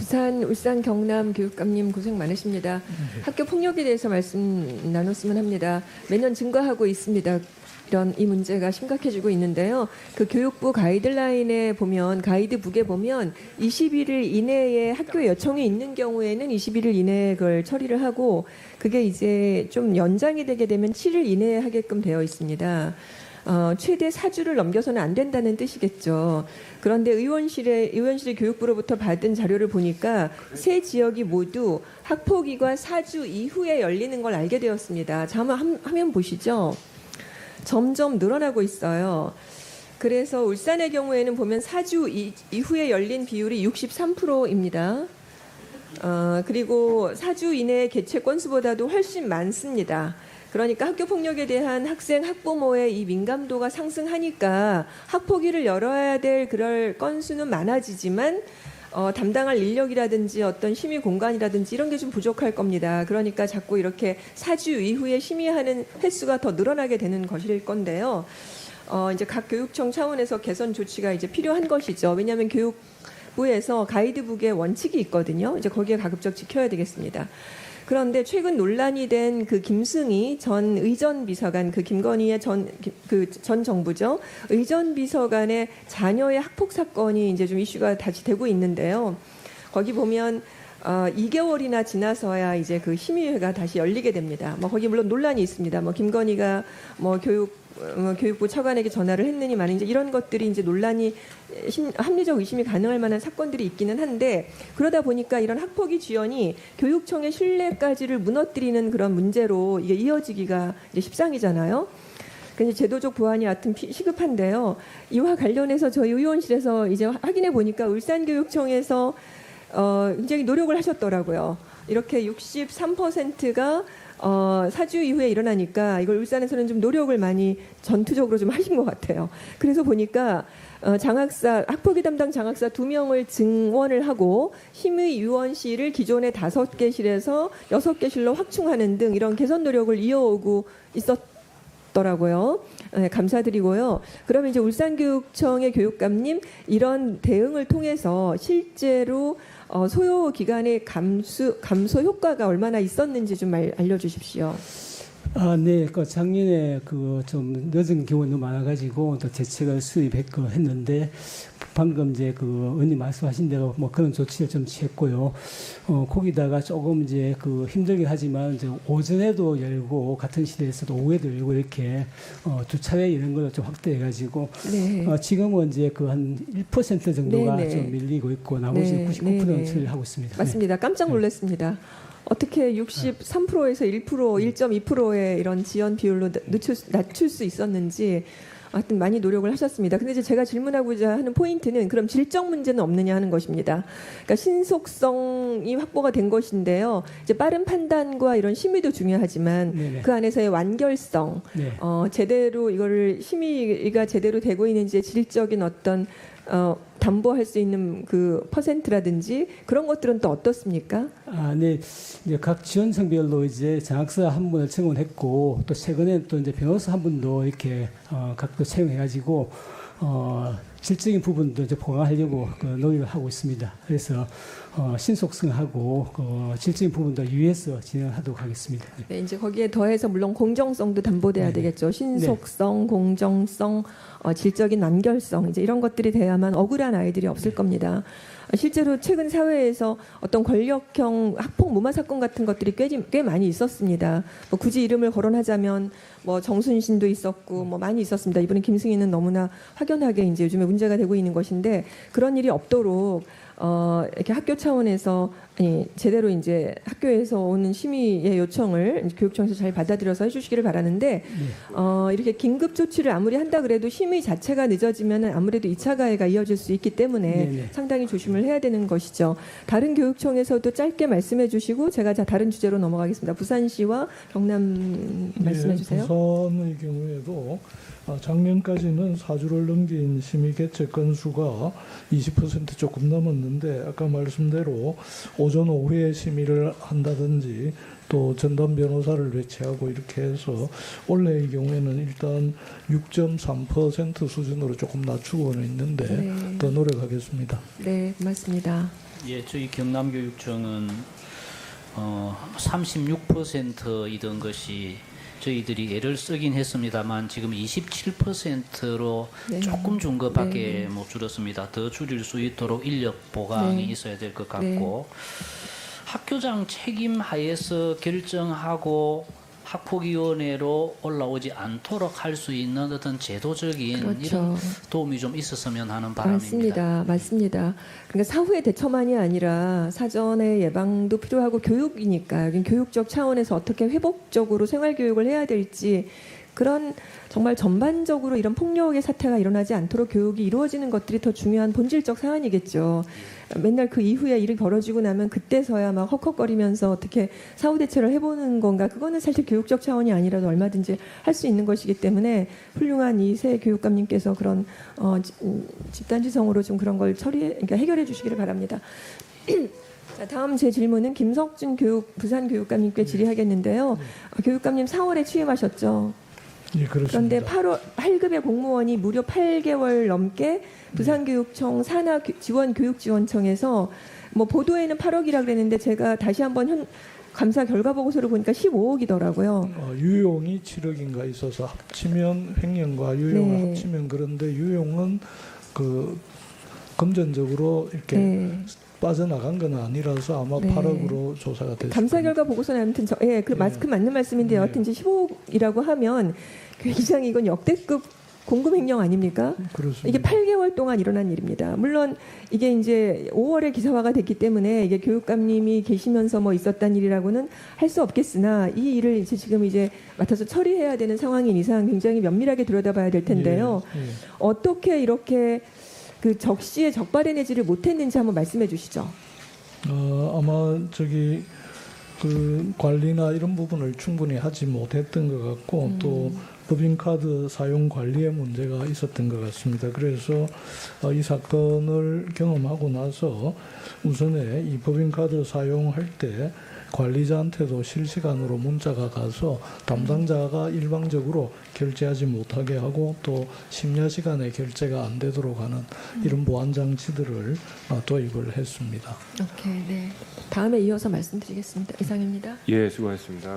부산, 울산, 경남 교육감님 고생 많으십니다. 학교 폭력에 대해서 말씀 나눴으면 합니다. 매년 증가하고 있습니다. 이 문제가 심각해지고 있는데요. 그 교육부 가이드라인에 보면, 가이드북에 보면 21일 이내에 학교에 요청이 있는 경우에는 21일 이내에 그걸 처리를 하고, 그게 이제 좀 연장이 되게 되면 7일 이내에 하게끔 되어 있습니다. 최대 4주를 넘겨서는 안 된다는 뜻이겠죠. 그런데 의원실이 교육부로부터 받은 자료를 보니까 세 지역이 모두 학폭위가 4주 이후에 열리는 걸 알게 되었습니다. 자, 화면 보시죠. 점점 늘어나고 있어요. 그래서 울산의 경우에는 보면 4주 이후에 열린 비율이 63%입니다. 그리고 4주 이내 개최 건수보다도 훨씬 많습니다. 그러니까 학교 폭력에 대한 학생, 학부모의 이 민감도가 상승하니까 학폭위를 열어야 될 그럴 건수는 많아지지만 담당할 인력이라든지 어떤 심의 공간이라든지 이런 게 좀 부족할 겁니다. 그러니까 자꾸 이렇게 4주 이후에 심의하는 횟수가 더 늘어나게 되는 것일 건데요. 이제 각 교육청 차원에서 개선 조치가 이제 필요한 것이죠. 왜냐하면 교육부에서 가이드북에 원칙이 있거든요. 이제 거기에 가급적 지켜야 되겠습니다. 그런데 최근 논란이 된 그 김승희 전 의전비서관, 그 김건희의 전 정부죠. 의전비서관의 자녀의 학폭 사건이 이제 좀 이슈가 다시 되고 있는데요. 거기 보면 2개월이나 지나서야 이제 그 심의회가 다시 열리게 됩니다. 거기 물론 논란이 있습니다. 김건희가 교육부 차관에게 전화를 했느니 마는 이제 이런 것들이 이제 논란이 합리적 의심이 가능할 만한 사건들이 있기는 한데, 그러다 보니까 이런 학폭위 지연이 교육청의 신뢰까지를 무너뜨리는 그런 문제로 이게 이어지기가 이제 십상이잖아요. 그래서 제도적 보완이 하여튼 시급한데요. 이와 관련해서 저희 의원실에서 이제 확인해 보니까 울산교육청에서 굉장히 노력을 하셨더라고요. 이렇게 63%가 4주 이후에 일어나니까 이걸 울산에서는 좀 노력을 많이 전투적으로 좀 하신 것 같아요. 그래서 보니까 학폭위 담당 장학사 2명을 증원을 하고 심의위원실을 기존의 5개실에서 6개실로 확충하는 등 이런 개선 노력을 이어오고 있었더라고요. 네, 감사드리고요. 그러면 이제 울산교육청의 교육감님, 이런 대응을 통해서 실제로 소요 기간의 감소 효과가 얼마나 있었는지 좀 알려주십시오. 네, 작년에 좀 늦은 경우도 많아가지고 또 대책을 수립했는데, 방금 이제 언니 말씀하신 대로 그런 조치를 좀 취했고요. 거기다가 조금 이제 힘들긴 하지만 이제 오전에도 열고 같은 시대에서도 오후에도 열고 이렇게 2차례 이런 걸 좀 확대해가지고 네. 지금은 이제 한 1% 정도가 네네. 좀 밀리고 있고 나머지 네네. 99%는 처리를 하고 있습니다. 맞습니다. 깜짝 놀랐습니다. 어떻게 63%에서 1.2%의 이런 지연 비율로 낮출 수 있었는지 하여튼 많이 노력을 하셨습니다. 근데 이제 제가 질문하고자 하는 포인트는 그럼 질적 문제는 없느냐 하는 것입니다. 그러니까 신속성이 확보가 된 것인데요. 이제 빠른 판단과 이런 심의도 중요하지만 네네. 그 안에서의 완결성, 네. 제대로 이거를 심의가 제대로 되고 있는지의 질적인 어떤 담보할 수 있는 그 퍼센트라든지 그런 것들은 또 어떻습니까? 네. 이제 각 지원청별로 이제 장학사 한 분을 채용했고, 또 최근에 또 이제 변호사 한 분도 이렇게 각도 채용해가지고 질적인 부분도 이제 보강하려고 노력을 하고 있습니다. 그래서 신속성하고 질적인 부분도 유의해서 진행하도록 하겠습니다. 네, 이제 거기에 더해서 물론 공정성도 담보돼야 되겠죠. 신속성, 공정성, 질적인 완결성, 이제 이런 것들이 돼야만 억울한 아이들이 없을 겁니다. 실제로 최근 사회에서 어떤 권력형 학폭 무마 사건 같은 것들이 꽤 많이 있었습니다. 굳이 이름을 거론하자면 정순신도 있었고 많이 있었습니다. 이번에 김승희는 너무나 확연하게 이제 요즘에 문제가 되고 있는 것인데, 그런 일이 없도록 이렇게 학교 차원에서 제대로 이제 학교에서 오는 심의의 요청을 교육청에서 잘 받아들여서 해주시기를 바라는데, 이렇게 긴급 조치를 아무리 한다 그래도 심의 자체가 늦어지면 아무래도 2차 가해가 이어질 수 있기 때문에 네네. 상당히 조심을 해야 되는 것이죠. 다른 교육청에서도 짧게 말씀해 주시고 제가 다른 주제로 넘어가겠습니다. 부산시와 경남 말씀해 주세요. 부산의 경우에도 작년까지는 4주를 넘긴 심의 개최 건수가 20% 조금 넘었는데, 아까 말씀대로 오전 오후에 심의를 한다든지 또 전담 변호사를 배치하고 이렇게 해서 올해의 경우에는 일단 6.3% 수준으로 조금 낮추고는 있는데 네. 더 노력하겠습니다. 네, 고맙습니다. 예, 저희 경남교육청은 36%이던 것이 저희들이 애를 쓰긴 했습니다만 지금 27%로 네. 조금 준 것밖에 네. 못 줄었습니다. 더 줄일 수 있도록 인력 보강이 네. 있어야 될 것 같고 학교장 책임 하에서 결정하고 학폭위원회로 올라오지 않도록 할 수 있는 어떤 제도적인 그렇죠. 이런 도움이 좀 있었으면 하는 바람입니다. 맞습니다. 그러니까 사후의 대처만이 아니라 사전의 예방도 필요하고 교육이니까 여긴 교육적 차원에서 어떻게 회복적으로 생활교육을 해야 될지 그런 정말 전반적으로 이런 폭력의 사태가 일어나지 않도록 교육이 이루어지는 것들이 더 중요한 본질적 사안이겠죠. 맨날 그 이후에 일이 벌어지고 나면 그때서야 막 헉헉거리면서 어떻게 사후 대처를 해보는 건가? 그거는 사실 교육적 차원이 아니라도 얼마든지 할 수 있는 것이기 때문에 훌륭한 이 새 교육감님께서 그런 집단지성으로 좀 그런 걸 그러니까 해결해 주시기를 바랍니다. 자, 다음 제 질문은 김석준 부산교육감님께 질의하겠는데요. 교육감님 4월에 취임하셨죠? 예, 그렇습니다. 그런데 8급의 공무원이 무려 8개월 넘게 부산교육청 산하 지원교육지원청에서 뭐 보도에는 8억이라 그랬는데 제가 다시 한번 감사 결과 보고서를 보니까 15억이더라고요. 유용이 7억인가 있어서 합치면 횡령과 유용을 네. 합치면 그런데 유용은 그 금전적으로 이렇게 네. 빠져나간 건 아니라서 아마 네. 8억으로 조사가 됐을 감사 겁니다. 결과 보고서는 아무튼 그 예. 마스크 맞는 말씀인데 예. 여하튼 이제 15억이라고 하면 굉장히 이건 역대급 공금 횡령 아닙니까? 그렇습니다. 이게 8개월 동안 일어난 일입니다. 물론 이게 이제 5월에 기사화가 됐기 때문에 이게 교육감님이 계시면서 뭐 있었단 일이라고는 할 수 없겠으나 이 일을 지금 맡아서 처리해야 되는 상황인 이상 굉장히 면밀하게 들여다봐야 될 텐데요. 예, 예. 어떻게 이렇게 그 적시에 적발해내지를 못했는지 한번 말씀해 주시죠. 아마 그 관리나 이런 부분을 충분히 하지 못했던 것 같고 또 법인카드 사용 관리에 문제가 있었던 것 같습니다. 그래서 이 사건을 경험하고 나서 우선에 이 법인카드 사용할 때 관리자한테도 실시간으로 문자가 가서 담당자가 일방적으로 결제하지 못하게 하고 또 심야 시간에 결제가 안 되도록 하는 이런 보안 장치들을 도입을 했습니다. 오케이, 네. 다음에 이어서 말씀드리겠습니다. 이상입니다. 예, 수고하셨습니다.